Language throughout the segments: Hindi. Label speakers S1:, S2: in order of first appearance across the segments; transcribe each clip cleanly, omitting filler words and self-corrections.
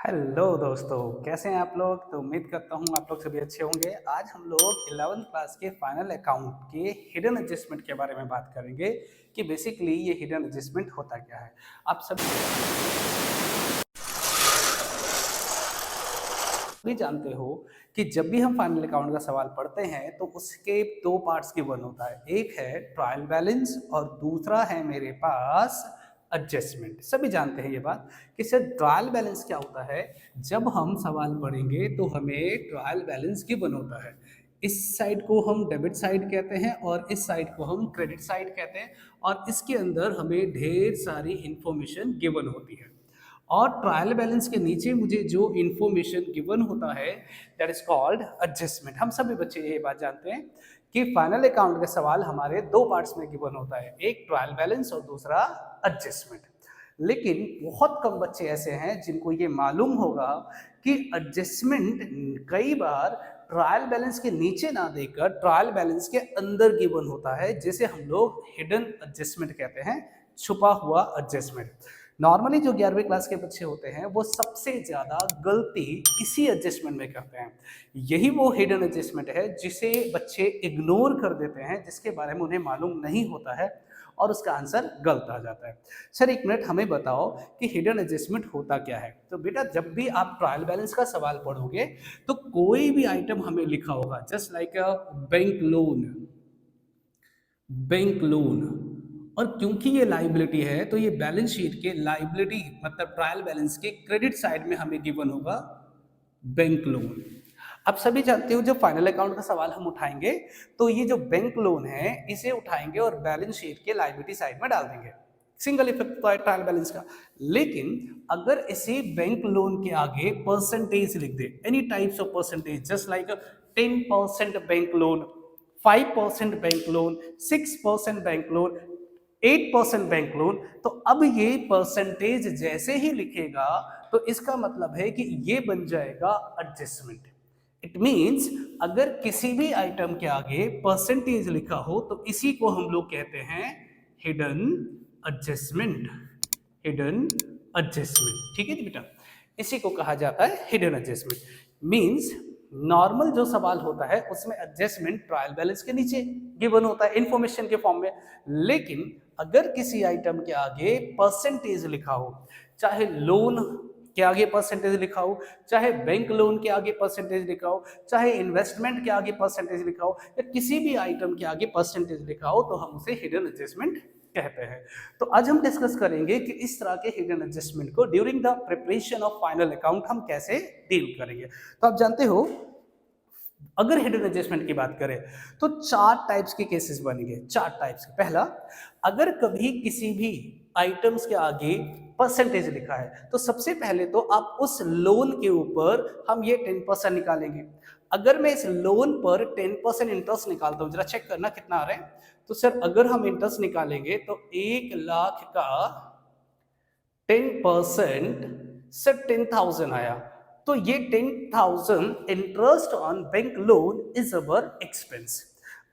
S1: हेलो दोस्तों, कैसे हैं आप लोग। तो उम्मीद करता हूँ आप लोग सभी अच्छे होंगे। आज हम लोग 11th क्लास के फाइनल अकाउंट के हिडन एडजस्टमेंट के बारे में बात करेंगे कि बेसिकली ये हिडन एडजस्टमेंट होता क्या है। आप सभी जानते हो कि जब भी हम फाइनल अकाउंट का सवाल पढ़ते हैं तो उसके दो पार्ट्स की वन होता है। एक है ट्रायल बैलेंस और दूसरा है मेरे पास एडजस्टमेंट। सभी जानते हैं ये बात कि सर ट्रायल बैलेंस क्या होता है। जब हम सवाल पढ़ेंगे तो हमें ट्रायल बैलेंस गिवन होता है। इस साइड को हम डेबिट साइड कहते हैं और इस साइड को हम क्रेडिट साइड कहते हैं और इसके अंदर हमें ढेर सारी इंफॉर्मेशन गिवन होती है। और ट्रायल बैलेंस के नीचे मुझे जो इंफॉर्मेशन गिवन होता है दैट इज कॉल्ड एडजस्टमेंट। हम सभी बच्चे ये बात जानते हैं कि फाइनल अकाउंट का सवाल हमारे दो पार्ट्स में गिवन होता है, एक ट्रायल बैलेंस और दूसरा एडजस्टमेंट। लेकिन बहुत कम बच्चे ऐसे हैं जिनको ये मालूम होगा कि एडजस्टमेंट कई बार ट्रायल बैलेंस के नीचे ना देकर ट्रायल बैलेंस के अंदर गिवन होता है, जिसे हम लोग हिडन एडजस्टमेंट कहते हैं, छुपा हुआ एडजस्टमेंट। नॉर्मली जो 11वीं क्लास के बच्चे होते हैं वो सबसे ज़्यादा गलती इसी एडजस्टमेंट में करते हैं। यही वो हिडन एडजस्टमेंट है जिसे बच्चे इग्नोर कर देते हैं, जिसके बारे में उन्हें मालूम नहीं होता है और उसका आंसर गलत आ जाता है। सर एक मिनट हमें बताओ कि हिडन एडजस्टमेंट होता क्या है। तो बेटा जब भी आप ट्रायल बैलेंस का सवाल पढ़ोगे तो कोई भी आइटम हमें लिखा होगा, just like a bank loan, bank loan. और क्योंकि ये लाइबिलिटी है तो ये बैलेंस शीट के लाइबिलिटी मतलब ट्रायल बैलेंस के क्रेडिट साइड में हमें गिवन होगा बैंक लोन। आप सभी जानते हो जब फाइनल अकाउंट का सवाल हम उठाएंगे तो ये जो बैंक लोन है इसे उठाएंगे और बैलेंस शीट के लाइबिलिटी साइड में डाल देंगे। सिंगल इफेक्ट तो है ट्रायल बैलेंस का। लेकिन अगर इसे बैंक लोन के आगे परसेंटेज लिख दे, any types of percentage, just like 10% bank loan, 5% bank loan, 6% bank loan, 8% bank loan, तो अब ये परसेंटेज जैसे ही लिखेगा तो इसका मतलब है कि ये बन जाएगा एडजस्टमेंट। इट मीन्स अगर किसी भी आइटम के आगे परसेंटेज लिखा हो तो इसी को हम लोग कहते हैं हिडन एडजस्टमेंट। हिडन एडजस्टमेंट, ठीक है जी बेटा, इसी को कहा जाता है हिडन एडजस्टमेंट। मीन्स नॉर्मल जो सवाल होता है उसमें एडजस्टमेंट ट्रायल बैलेंस के नीचे गिवन होता है इंफॉर्मेशन के फॉर्म में। लेकिन अगर किसी आइटम के आगे परसेंटेज लिखा हो, चाहे लोन के आगे परसेंटेज लिखा हो, चाहे बैंक लोन के आगे परसेंटेज लिखा हो, चाहे इन्वेस्टमेंट के आगे परसेंटेज लिखा हो, या किसी भी आइटम के आगे परसेंटेज लिखा हो, तो हम उसे हिडन एडजस्टमेंट कहते हैं। तो आज हम डिस्कस करेंगे कि इस तरह के हिडन एडजस्टमेंट को during the preparation of final account हम कैसे डील करेंगे। तो आप जानते हो अगर हिडन एडजस्टमेंट की बात करें तो चार टाइप्स के केसेस बनेंगे, चार टाइप्स के। पहला, अगर कभी किसी भी आइटम्स के आगे परसेंटेज लिखा है तो सबसे पहले तो आप उस लोन के ऊपर हम ये 10% निकालेंगे। अगर मैं इस लोन पर 10% इंटरेस्ट निकालता हूँ, जरा चेक करना कितना आ रहा है। तो सर अगर हम इंटरेस्ट निकालेंगे तो 1 लाख का 10% सर 10,000 आया। तो ये 10,000 interest on bank loan is our expense.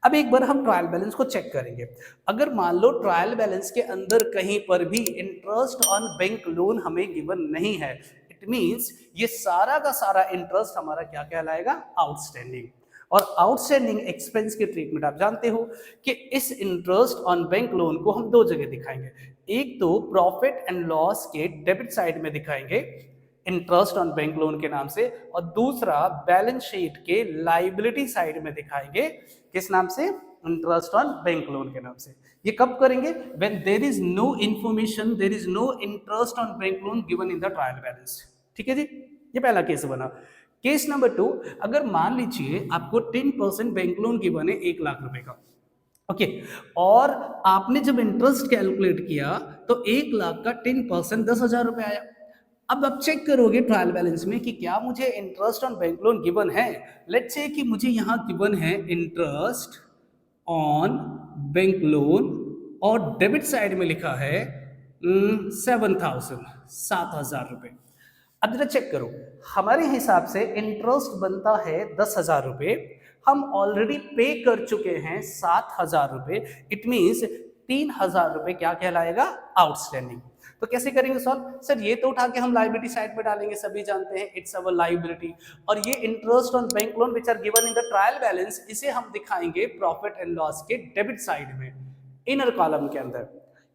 S1: अब एक बार हम ट्रायल बैलेंस को चेक करेंगे। अगर मान लो ट्रायल बैलेंस के अंदर कहीं पर भी इंटरेस्ट ऑन बैंक लोन हमें गिवन नहीं है, इट मींस ये सारा का सारा इंटरेस्ट हमारा क्या कहलाएगा, आउटस्टैंडिंग। और आउटस्टैंडिंग एक्सपेंस की ट्रीटमेंट आप जानते हो कि इस इंटरेस्ट ऑन बैंक लोन को हम दो जगह दिखाएंगे। एक तो प्रॉफिट एंड लॉस के डेबिट साइड में दिखाएंगे इंटरेस्ट ऑन बैंक लोन के नाम से, और दूसरा बैलेंस शीट के लाइबिलिटी साइड में दिखाएंगे किस नाम से, इंटरेस्ट ऑन बैंक लोन के नाम से। ये कब करेंगे, when there is no information, there is no interest on bank loan given in the trial balance. ठीक है जी, ये पहला केस बना। केस नंबर 2, अगर मान लीजिए आपको 10% बैंक लोन गिवन है 1 लाख रुपए का, ओके, और आपने जब इंटरेस्ट कैलकुलेट किया तो 1 लाख का 10% 10,000 रुपए आया। अब आप चेक करोगे ट्रायल बैलेंस में कि क्या मुझे interest on bank loan given है। लेट्स से कि मुझे यहाँ गिवन है इंटरेस्ट ऑन बैंक लोन और डेबिट साइड में लिखा है 7,000 रुपए। अब जरा चेक करो, हमारे हिसाब से इंटरेस्ट बनता है 10,000 रुपए, हम ऑलरेडी पे कर चुके हैं 7,000 रुपए, इट मीन्स 3,000 रुपए क्या कहलाएगा, आउटस्टैंडिंग। तो कैसे करेंगे सॉल्व? सर ये तो उठा के हम लाइबिलिटी साइड पे डालेंगे, सभी जानते हैं इट्स अवर लाइबिलिटी, और ये interest on bank loan which are given in the trial balance, इसे हम दिखाएंगे प्रॉफिट एंड लॉस के डेबिट साइड में, इनर कॉलम के अंदर।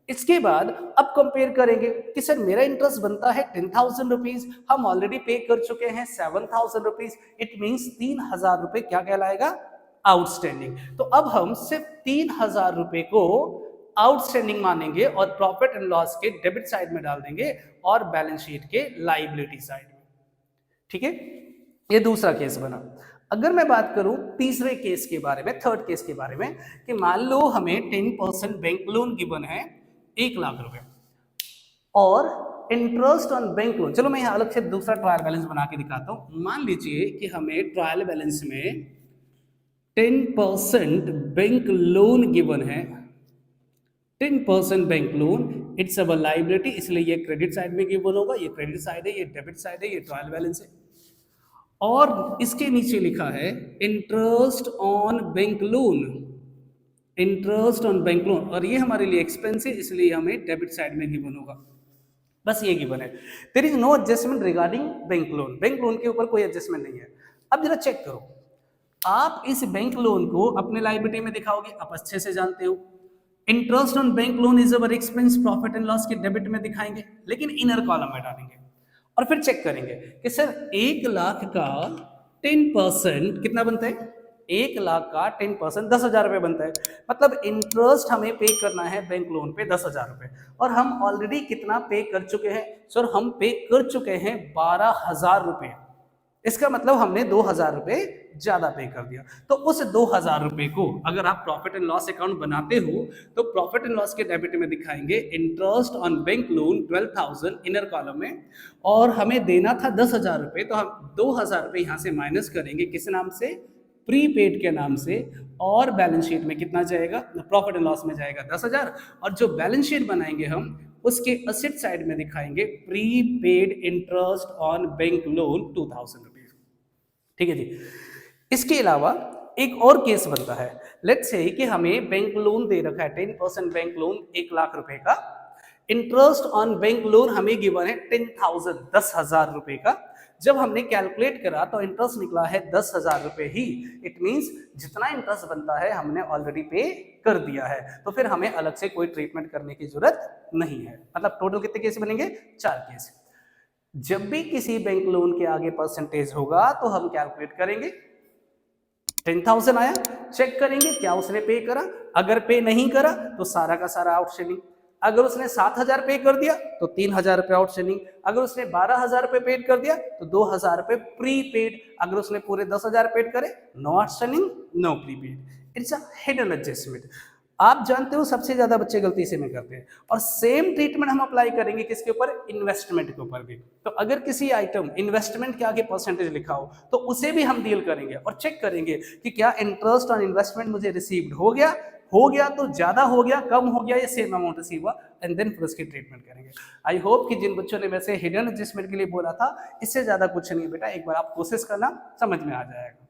S1: इसके बाद अब कंपेयर करेंगे कि सर मेरा इंटरेस्ट बनता है 10,000 रुपीज, हम ऑलरेडी पे कर चुके हैं 7,000 रुपीज, इट मींस 3,000 रुपए क्या कहलाएगा? आउटस्टैंडिंग। तो अब हम सिर्फ 3,000 रुपए को आउटस्टैंडिंग मानेंगे और प्रॉफिट एंड लॉस के डेबिट साइड में डाल देंगे और बैलेंस शीट के लाइबिलिटी साइड में। ठीक है, ये दूसरा केस बना। अगर मैं बात करूं तीसरे केस के बारे में, थर्ड केस के बारे में, कि मान लो हमें 10% बैंक लोन गिवन है 1,00,000 रुपए और इंटरेस्ट ऑन बैंक लोन, चलो मैं यहां अलग से दूसरा ट्रायल बैलेंस बना के दिखाता हूं। मान लीजिए कि हमें ट्रायल बैलेंस में 10% बैंक लोन गिवन है, 10% bank loan, it's our liability, इसलिए ये क्रेडिट साइड में गिवन होगा, ये क्रेडिट साइड है, ये डेबिट साइड है, ये ट्रायल बैलेंस है। और इसके नीचे लिखा है interest on bank loan, interest on bank loan, और ये हमारे लिए एक्सपेंस है, इसलिए हमें डेबिट साइड में गिवन होगा। बस ये गिवन है, there is no adjustment regarding bank loan, bank loan के ऊपर कोई एडजस्टमेंट नहीं है। अब जरा चेक करो, आप इस बैंक लोन को अपने लायबिलिटी में दिखाओगे, आप अच्छे से जानते हो interest on bank loan is our expense, profit and loss के डेबिट में दिखाएंगे, लेकिन इनर कॉलम में डालेंगे और फिर चेक करेंगे कि सर 1,00,000 का 10% कितना बनता है? 1,00,000 का 10% 10,000 रुपए बनता है, मतलब इंटरेस्ट हमें पे करना है बैंक लोन पे 10,000 रुपए, और हम ऑलरेडी कितना पे कर चुके हैं? सर हम पे कर चुके हैं 12,000 रुपए, इसका मतलब हमने 2,000 रुपए ज्यादा पे कर दिया। तो उस 2,000 रुपए को अगर आप प्रॉफिट एंड लॉस अकाउंट बनाते हो तो प्रॉफिट एंड लॉस के डेबिट में दिखाएंगे interest on bank loan 12,000 inner column में, और हमें देना था 10,000 रुपए, तो हम 2,000 रुपए यहां से माइनस करेंगे, किस नाम से? प्रीपेड के नाम से, और बैलेंस शीट में कितना जाएगा? प्रॉफिट एंड लॉस में जाएगा 10,000, और जो बैलेंस शीट बनाएंगे हम उसके असेट साइड में दिखाएंगे prepaid interest on bank loan 2,000 rupees. ठीक है जी। इसके अलावा एक और केस बनता है, लेट्स से कि हमें बैंक लोन दे रखा है 10% बैंक लोन 1,00,000 रुपए का, इंटरेस्ट ऑन बैंक लोन हमें गिवन है 10,000 रुपए का। जब हमने कैलकुलेट करा तो इंटरेस्ट निकला है 10,000 रुपए ही, इट मींस जितना इंटरेस्ट बनता है हमने ऑलरेडी पे कर दिया है, तो फिर हमें अलग से कोई ट्रीटमेंट करने की जरूरत नहीं है। मतलब टोटल कितने केस बनेंगे? 4 केस। जब भी किसी बैंक लोन के आगे परसेंटेज होगा तो हम कैलकुलेट करेंगे, 10,000 आया, चेक करेंगे क्या उसने पे करा, अगर पे नहीं करा तो सारा का सारा आउटस्टैंडिंग, अगर उसने 7,000 पे कर दिया तो 3,000 रुपए आउटस्टैंडिंग, अगर उसने 12,000 रुपए पेड कर दिया तो 2,000 रुपए प्रीपेड, अगर उसने पूरे 10,000 पेड करे no outstanding no prepaid, it's a hidden adjustment. आप जानते हो सबसे ज्यादा बच्चे गलती से में करते हैं, और सेम ट्रीटमेंट हम अप्लाई करेंगे किसके ऊपर? इन्वेस्टमेंट के ऊपर भी। तो अगर किसी आइटम इन्वेस्टमेंट के आगे परसेंटेज लिखा हो तो उसे भी हम डील करेंगे और चेक करेंगे कि क्या इंटरेस्ट ऑन इन्वेस्टमेंट मुझे रिसीव्ड हो गया तो ज्यादा हो गया, कम हो गया, या सेम अमाउंट रिसीव हुआ, एंड देन फिर उसकी ट्रीटमेंट करेंगे। आई होप कि जिन बच्चों ने वैसे हिडन एडजस्टमेंट के लिए बोला था, इससे ज्यादा कुछ नहीं है बेटा, एक बार आप कोशिश करना, समझ में आ जाएगा।